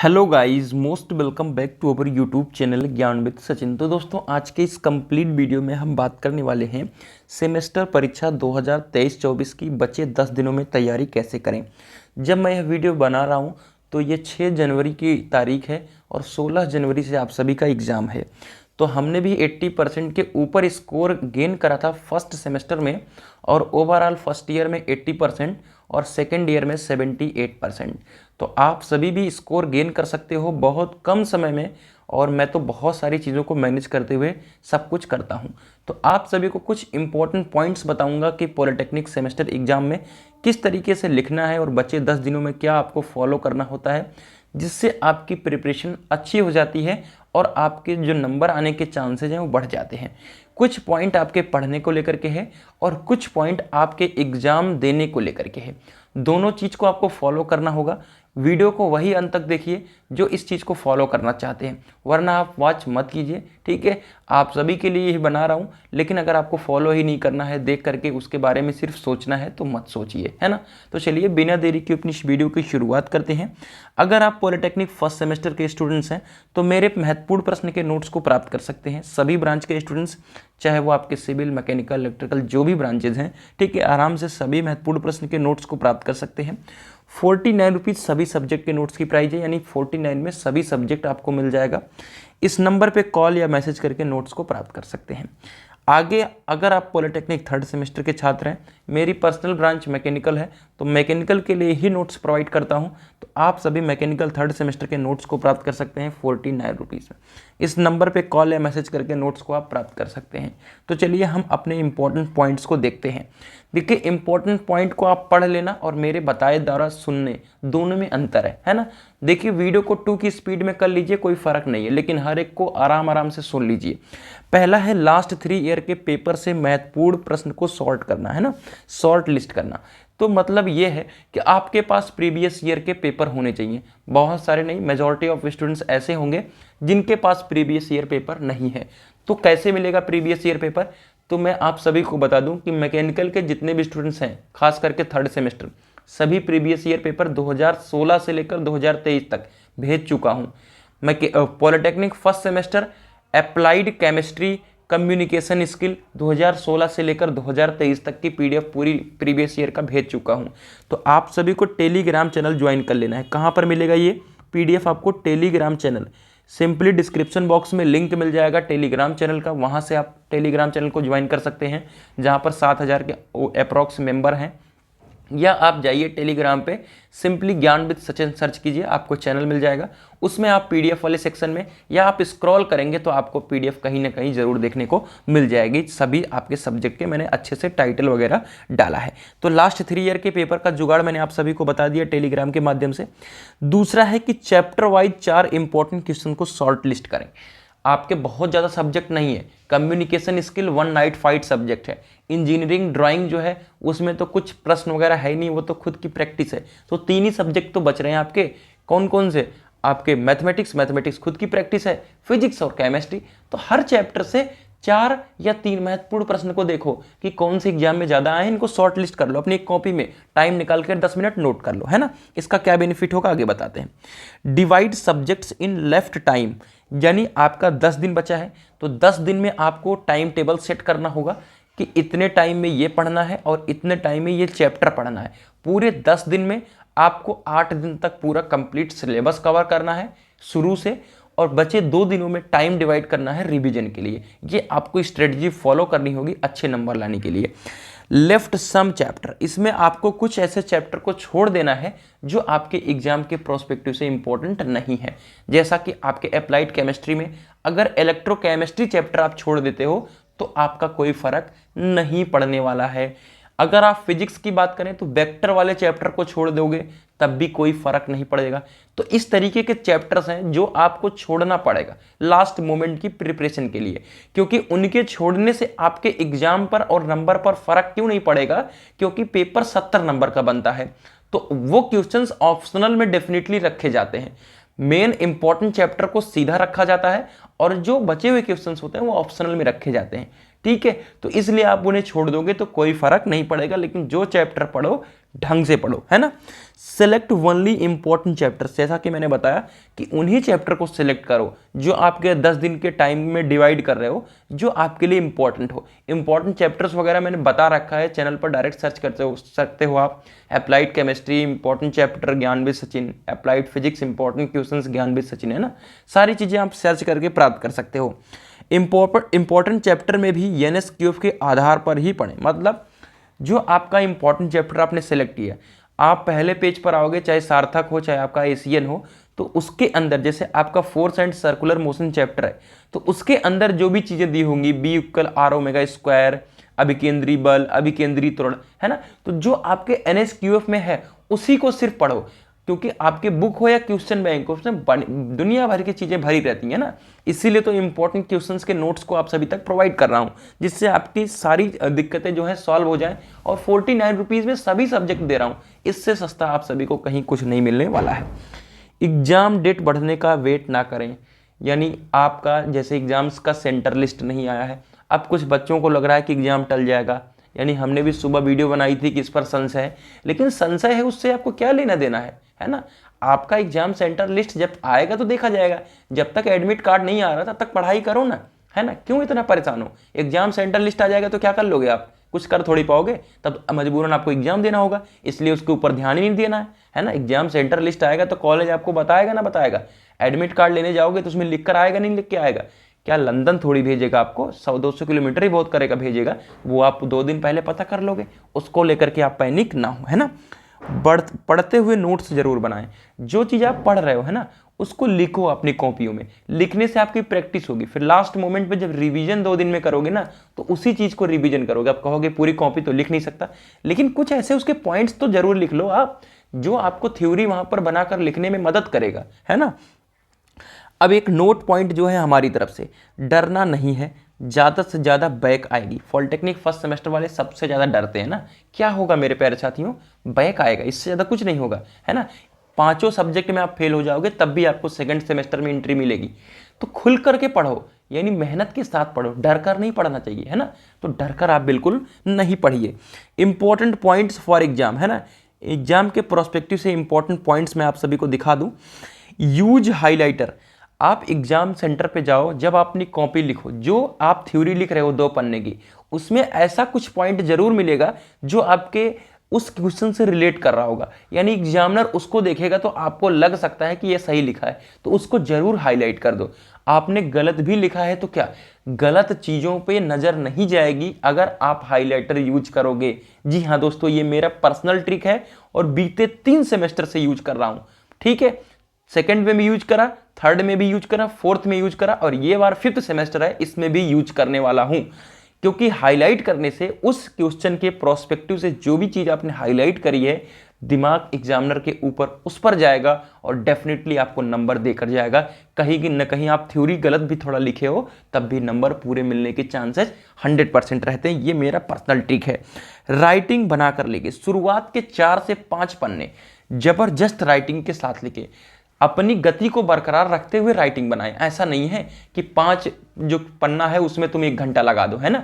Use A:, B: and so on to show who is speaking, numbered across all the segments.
A: Hello guys, most welcome back to our YouTube channel Gyan with Sachin. तो दोस्तों, आज के इस कंप्लीट वीडियो में हम बात करने वाले हैं सेमेस्टर परीक्षा 2023-24 की बचे 10 दिनों में तैयारी कैसे करें। जब मैं यह वीडियो बना रहा हूँ तो ये 6 जनवरी की तारीख है और 16 जनवरी से आप सभी का एग्ज़ाम है। तो हमने भी 80% के ऊपर स्कोर गेन करा था फर्स्ट सेमेस्टर में, और ओवरऑल फर्स्ट ईयर में 80% और सेकेंड ईयर में 78%। तो आप सभी भी स्कोर गेन कर सकते हो बहुत कम समय में, और मैं तो बहुत सारी चीज़ों को मैनेज करते हुए सब कुछ करता हूँ। तो आप सभी को कुछ इंपॉर्टेंट पॉइंट्स बताऊंगा कि पॉलिटेक्निक सेमेस्टर एग्जाम में किस तरीके से लिखना है और बचे 10 दिनों में क्या आपको फॉलो करना होता है, जिससे आपकी प्रिपरेशन अच्छी हो जाती है और आपके जो नंबर आने के चांसेज हैं वो बढ़ जाते हैं। कुछ पॉइंट आपके पढ़ने को लेकर के है और कुछ पॉइंट आपके एग्ज़ाम देने को लेकर के है। दोनों चीज़ को आपको फॉलो करना होगा। वीडियो को वही अंत तक देखिए जो इस चीज़ को फॉलो करना चाहते हैं, वरना आप वॉच मत कीजिए। ठीक है, आप सभी के लिए ही बना रहा हूँ, लेकिन अगर आपको फॉलो ही नहीं करना है, देख करके उसके बारे में सिर्फ सोचना है तो मत सोचिए, है ना। तो चलिए बिना देरी के अपनी इस वीडियो की शुरुआत करते हैं। अगर आप पॉलिटेक्निक फर्स्ट सेमेस्टर के स्टूडेंट्स हैं तो मेरे महत्वपूर्ण प्रश्न के नोट्स को प्राप्त कर सकते हैं। सभी ब्रांच के स्टूडेंट्स, चाहे वो आपके सिविल, मैकेनिकल, इलेक्ट्रिकल जो भी ब्रांचेज हैं, ठीक है, आराम से सभी महत्वपूर्ण प्रश्न के नोट्स को प्राप्त कर सकते हैं। 49 रुपीज़ सभी सब्जेक्ट के नोट्स की प्राइस है, यानी 49 में सभी सब्जेक्ट आपको मिल जाएगा। इस नंबर पे कॉल या मैसेज करके नोट्स को प्राप्त कर सकते हैं। आगे अगर आप पॉलिटेक्निक थर्ड सेमेस्टर के छात्र हैं, मेरी पर्सनल ब्रांच मैकेनिकल है, तो मैकेनिकल के लिए ही नोट्स प्रोवाइड करता हूं, तो आप सभी मैकेनिकल थर्ड सेमेस्टर के नोट्स को प्राप्त कर सकते हैं 49 रुपीज़ में। इस नंबर पे कॉल या मैसेज करके नोट्स को आप प्राप्त कर सकते हैं। तो चलिए हम अपने इंपॉर्टेंट पॉइंट्स को देखते हैं। देखिए, इंपॉर्टेंट पॉइंट को आप पढ़ लेना और मेरे बताए द्वारा सुनने, दोनों में अंतर है ना। देखिए, वीडियो को 2 की स्पीड में कर लीजिए, कोई फर्क नहीं है, लेकिन हर एक को आराम आराम से सुन लीजिए। पहला है लास्ट 3 ईयर के पेपर से महत्वपूर्ण प्रश्न को सॉर्ट करना, है ना, शॉर्ट लिस्ट करना। तो मतलब ये है कि आपके पास प्रीवियस ईयर के पेपर होने चाहिए। बहुत सारे नहीं, मेजॉरिटी ऑफ स्टूडेंट्स ऐसे होंगे जिनके पास प्रीवियस ईयर पेपर नहीं है। तो कैसे मिलेगा प्रीवियस ईयर पेपर? तो मैं आप सभी को बता दूं कि मैकेनिकल के जितने भी स्टूडेंट्स हैं, खास करके थर्ड सेमेस्टर, सभी प्रीवियस ईयर पेपर 2016 से लेकर 2023 तक भेज चुका हूं। मैं polytechnic first semester applied chemistry communication skill 2016 से लेकर 2023 तक की पीडीएफ पूरी प्रीवियस ईयर का भेज चुका हूं। तो आप सभी को टेलीग्राम चैनल ज्वाइन कर लेना है। कहां पर मिलेगा ये पीडीएफ? आपको Telegram channel, simply description box में लिंक मिल जाएगा टेलीग्राम चैनल का, वहां से आप टेलीग्राम चैनल को ज्वाइन कर सकते हैं, जहां पर 7,000 के अप्रॉक्स मेंबर हैं। या आप जाइए टेलीग्राम पे, सिंपली ज्ञान विद सचिन सर्च कीजिए, आपको चैनल मिल जाएगा। उसमें आप पीडीएफ वाले सेक्शन में या आप स्क्रॉल करेंगे तो आपको पीडीएफ कहीं ना कहीं जरूर देखने को मिल जाएगी। सभी आपके सब्जेक्ट के मैंने अच्छे से टाइटल वगैरह डाला है। तो लास्ट 3 ईयर के पेपर का जुगाड़ मैंने आप सभी को बता दिया टेलीग्राम के माध्यम से। दूसरा है कि चैप्टर वाइज 4 इंपॉर्टेंट क्वेश्चन को शॉर्ट लिस्ट करें। आपके बहुत ज़्यादा सब्जेक्ट नहीं है, communication skill 1 night fight subject है। इंजीनियरिंग ड्राइंग जो है उसमें तो कुछ प्रश्न वगैरह है ही नहीं, वो तो खुद की प्रैक्टिस है। तो 3 ही सब्जेक्ट तो बच रहे हैं आपके। कौन कौन से? आपके मैथमेटिक्स खुद की प्रैक्टिस है, फिजिक्स और केमिस्ट्री। तो हर चैप्टर से 4 या 3 महत्वपूर्ण प्रश्न को देखो कि कौन से एग्जाम में ज़्यादा आए, इनको शॉर्ट लिस्ट कर लो अपनी एक कॉपी में, टाइम निकाल कर 10 मिनट नोट कर लो, है ना। इसका क्या बेनिफिट होगा आगे बताते हैं। Divide subjects in left time, यानी आपका 10 दिन बचा है तो 10 दिन में आपको टाइम टेबल सेट करना होगा कि इतने टाइम में ये पढ़ना है और इतने टाइम में ये चैप्टर पढ़ना है। पूरे 10 दिन में आपको 8 दिन तक पूरा कंप्लीट सिलेबस कवर करना है शुरू से, और बचे 2 दिनों में टाइम डिवाइड करना है रिवीजन के लिए। ये आपको स्ट्रेटजी फॉलो करनी होगी अच्छे नंबर लाने के लिए। लेफ्ट सम चैप्टर, इसमें आपको कुछ ऐसे चैप्टर को छोड़ देना है जो आपके एग्जाम के प्रोस्पेक्टिव से इंपॉर्टेंट नहीं है। जैसा कि आपके अप्लाइड केमिस्ट्री में अगर इलेक्ट्रोकेमिस्ट्री चैप्टर आप छोड़ देते हो तो आपका कोई फर्क नहीं पड़ने वाला है। अगर आप फिजिक्स की बात करें तो वेक्टर वाले चैप्टर को छोड़ दोगे तब भी कोई फर्क नहीं पड़ेगा। तो इस तरीके के चैप्टर्स हैं जो आपको छोड़ना पड़ेगा लास्ट मोमेंट की प्रिपरेशन के लिए, क्योंकि उनके छोड़ने से आपके एग्जाम पर और नंबर पर फर्क क्यों नहीं पड़ेगा? क्योंकि पेपर 70 नंबर का बनता है, तो वो क्वेश्चंस ऑप्शनल में डेफिनेटली रखे जाते हैं। मेन इंपॉर्टेंट चैप्टर को सीधा रखा जाता है और जो बचे हुए क्वेश्चंस होते हैं वो ऑप्शनल में रखे जाते हैं। ठीक है, तो इसलिए आप उन्हें छोड़ दोगे तो कोई फर्क नहीं पड़ेगा, लेकिन जो चैप्टर पढ़ो ढंग से पढ़ो, है ना। सेलेक्ट ओनली इंपॉर्टेंट चैप्टर्स, जैसा कि मैंने बताया कि उन्हीं चैप्टर को सिलेक्ट करो जो आपके 10 दिन के टाइम में डिवाइड कर रहे हो, जो आपके लिए इंपॉर्टेंट हो। इंपॉर्टेंट चैप्टर्स वगैरह मैंने बता रखा है, चैनल पर डायरेक्ट सर्च करते सकते हो आप। अप्लाइड केमिस्ट्री इंपॉर्टेंट चैप्टर ज्ञान with Sachin, applied physics important questions ज्ञान विद सचिन, है ना। सारी चीज़ें आप सर्च करके प्राप्त कर सकते हो। इंपॉर्टेंट चैप्टर में भी एनएसक्यूएफ के आधार पर ही पढ़ें, मतलब जो आपका इंपॉर्टेंट चैप्टर आपने सेलेक्ट किया, आप पहले पेज पर आओगे, चाहे सार्थक हो चाहे आपका एशियन हो, तो उसके अंदर जैसे आपका force and circular motion chapter है, तो उसके अंदर जो भी चीज़ें दी होंगी, B equal R omega square, अभिकेंद्री बल, अभिकेंद्री त्वरण, है ना, तो जो आपके एनएसक्यूएफ में है उसी को सिर्फ पढ़ो, क्योंकि आपके बुक हो या क्वेश्चन बैंक हो, उसमें दुनिया भर की चीज़ें भरी रहती हैं ना। इसीलिए तो इंपॉर्टेंट क्वेश्चंस के नोट्स को आप सभी तक प्रोवाइड कर रहा हूँ, जिससे आपकी सारी दिक्कतें जो है सॉल्व हो जाएं, और 49 रुपीज़ में सभी सब्जेक्ट दे रहा हूँ। इससे सस्ता आप सभी को कहीं कुछ नहीं मिलने वाला है। एग्जाम डेट बढ़ने का वेट ना करें, यानी आपका जैसे एग्जाम्स का सेंटर लिस्ट नहीं आया है, अब कुछ बच्चों को लग रहा है कि एग्जाम टल जाएगा, यानी हमने भी सुबह वीडियो बनाई थी कि इस पर संशय है, लेकिन संशय है उससे आपको क्या लेना देना है ना। आपका एग्जाम सेंटर लिस्ट जब आएगा तो देखा जाएगा, जब तक एडमिट कार्ड नहीं आ रहा तब तक पढ़ाई करो ना, है ना। क्यों इतना परेशान हो, एग्जाम सेंटर लिस्ट आ जाएगा तो क्या कर लोगे आप, कुछ कर थोड़ी पाओगे, तब मजबूरन आपको एग्जाम देना होगा, इसलिए उसके ऊपर ध्यान ही नहीं देना है ना। एग्जाम सेंटर लिस्ट आएगा तो कॉलेज आपको बताएगा ना बताएगा, एडमिट कार्ड लेने जाओगे तो उसमें लिख कर आएगा नहीं लिख के आएगा, क्या लंदन थोड़ी भेजेगा आपको, 100-200 किलोमीटर ही बहुत करेगा भेजेगा, वो आप 2 दिन पहले पता कर लोगे, उसको लेकर के आप पैनिक ना हो, है ना। पढ़ते हुए नोट्स जरूर बनाएं, जो चीज़ आप पढ़ रहे हो, है ना, उसको लिखो अपनी कॉपियों में, लिखने से आपकी प्रैक्टिस होगी, फिर लास्ट मोमेंट पे जब रिवीजन 2 दिन में करोगे ना, तो उसी चीज़ को रिवीजन करोगे। आप कहोगे पूरी कॉपी तो लिख नहीं सकता, लेकिन कुछ ऐसे उसके पॉइंट्स तो जरूर लिख लो आप, जो आपको थ्योरी वहां पर बनाकर लिखने में मदद करेगा, है ना। अब एक नोट पॉइंट जो है हमारी तरफ से, डरना नहीं है, ज़्यादा से ज़्यादा बैक आएगी। पॉलिटेक्निक फर्स्ट सेमेस्टर वाले सबसे ज़्यादा डरते हैं ना, क्या होगा मेरे प्यारे साथियों, बैक आएगा, इससे ज़्यादा कुछ नहीं होगा, है ना। 5 सब्जेक्ट में आप फेल हो जाओगे तब भी आपको सेकंड सेमेस्टर में एंट्री मिलेगी। तो खुल करके पढ़ो, यानी मेहनत के साथ पढ़ो, डर कर नहीं पढ़ना चाहिए, है ना। तो डर कर आप बिल्कुल नहीं पढ़िए। इंपॉर्टेंट पॉइंट्स फॉर एग्जाम, है ना, एग्जाम के प्रोस्पेक्टिव से इंपॉर्टेंट पॉइंट्स मैं आप सभी को दिखा दूं। यूज हाइलाइटर, आप एग्जाम सेंटर पे जाओ, जब आप अपनी कॉपी लिखो, जो आप थ्योरी लिख रहे हो 2 पन्ने की, उसमें ऐसा कुछ पॉइंट जरूर मिलेगा जो आपके उस क्वेश्चन से रिलेट कर रहा होगा, यानी एग्जामिनर उसको देखेगा तो आपको लग सकता है कि ये सही लिखा है, तो उसको जरूर हाईलाइट कर दो। आपने गलत भी लिखा है तो क्या गलत चीज़ों पे नज़र नहीं जाएगी अगर आप हाईलाइटर यूज करोगे। जी हाँ दोस्तों, ये मेरा पर्सनल ट्रिक है और बीते 3 सेमेस्टर से यूज कर रहा हूँ, ठीक है। सेकंड में भी यूज करा, थर्ड में भी यूज करा, फोर्थ में यूज करा, और ये बार 5th सेमेस्टर है, इसमें भी यूज करने वाला हूं, क्योंकि हाईलाइट करने से उस क्वेश्चन के प्रोस्पेक्टिव से जो भी चीज आपने हाईलाइट करी है, दिमाग एग्जामिनर के ऊपर उस पर जाएगा और डेफिनेटली आपको नंबर देकर जाएगा। कहीं कि न कहीं आप थ्योरी गलत भी थोड़ा लिखे हो तब भी नंबर पूरे मिलने के चांसेस 100% रहते हैं। ये मेरा पर्सनल ट्रिक है। राइटिंग बनाकर लिखे, शुरुआत के 4 से 5 पन्ने जबरदस्त राइटिंग के साथ लिखे, अपनी गति को बरकरार रखते हुए राइटिंग बनाएं। ऐसा नहीं है कि 5 जो पन्ना है उसमें तुम 1 घंटा लगा दो, है ना।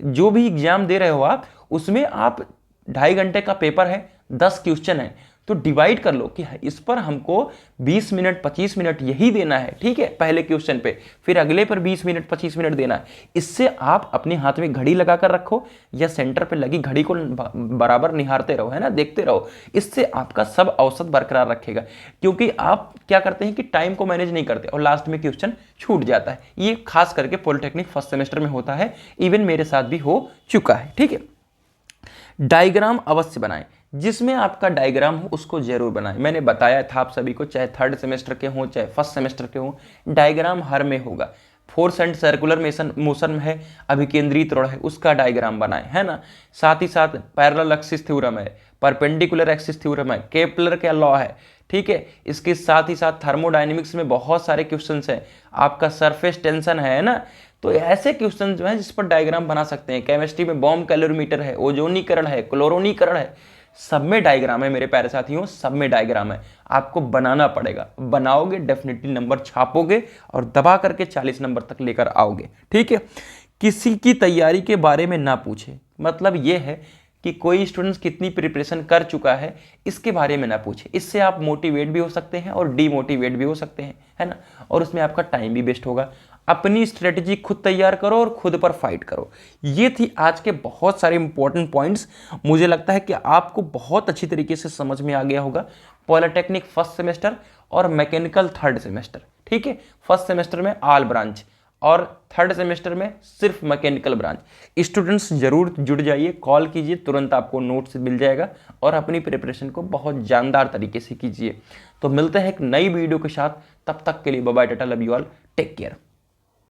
A: जो भी एग्जाम दे रहे हो आप, उसमें आप 2.5 घंटे का पेपर है, 10 क्वेश्चन है, तो डिवाइड कर लो कि इस पर हमको 20 मिनट 25 मिनट यही देना है, ठीक है, पहले क्वेश्चन पे, फिर अगले पर 20 मिनट 25 मिनट देना है। इससे आप अपने हाथ में घड़ी लगाकर रखो या सेंटर पे लगी घड़ी को बराबर निहारते रहो, है ना, देखते रहो, इससे आपका सब औसत बरकरार रखेगा। क्योंकि आप क्या करते हैं कि टाइम को मैनेज नहीं करते और लास्ट में क्वेश्चन छूट जाता है। ये खास करके पॉलिटेक्निक फर्स्ट सेमेस्टर में होता है, इवन मेरे साथ भी हो चुका है, ठीक है। डायग्राम अवश्य बनाएं, जिसमें आपका डायग्राम हो उसको जरूर बनाएं। मैंने बताया था आप सभी को, चाहे 3rd सेमेस्टर के हों चाहे 1st सेमेस्टर के हों, डायग्राम हर में होगा। फोर्स एंड सर्कुलर मोशन में है, अभिकेंद्री त्वरण है, उसका डायग्राम बनाएं, है ना। साथ ही साथ पैरेलल एक्सिस थ्योरम है, परपेंडिकुलर एक्सिस थ्योरम है, केपलर का लॉ है, ठीक है। इसके साथ ही साथ थर्मोडायनेमिक्स में बहुत सारे क्वेश्चंस हैं, आपका सरफेस टेंशन है ना, तो ऐसे क्वेश्चन जो है जिस पर डायग्राम बना सकते हैं। केमिस्ट्री में बॉम्ब कैलोरीमीटर है, ओजोनीकरण है, क्लोरोनीकरण है, सब में डायग्राम है मेरे प्यारे साथियों, सब में डायग्राम है। आपको बनाना पड़ेगा, बनाओगे डेफिनेटली नंबर छापोगे और दबा करके 40 नंबर तक लेकर आओगे, ठीक है। किसी की तैयारी के बारे में ना पूछे, मतलब ये है कि कोई स्टूडेंट्स कितनी प्रिपरेशन कर चुका है इसके बारे में ना पूछे। इससे आप मोटिवेट भी हो सकते हैं और डीमोटिवेट भी हो सकते हैं, है ना, और उसमें आपका टाइम भी वेस्ट होगा। अपनी स्ट्रेटजी खुद तैयार करो और खुद पर फाइट करो। ये थी आज के बहुत सारे इंपॉर्टेंट पॉइंट्स। मुझे लगता है कि आपको बहुत अच्छी तरीके से समझ में आ गया होगा पॉलिटेक्निक फर्स्ट सेमेस्टर और मैकेनिकल थर्ड सेमेस्टर। ठीक है, फर्स्ट सेमेस्टर में ऑल ब्रांच और थर्ड सेमेस्टर में सिर्फ मैकेनिकल ब्रांच। स्टूडेंट्स जरूर जुड़ जाइए, कॉल कीजिए, तुरंत आपको नोट्स मिल जाएगा और अपनी प्रिपरेशन को बहुत जानदार तरीके से कीजिए। तो मिलते हैं एक नई वीडियो के साथ, तब तक के लिए bye bye, tata, love you all, take care.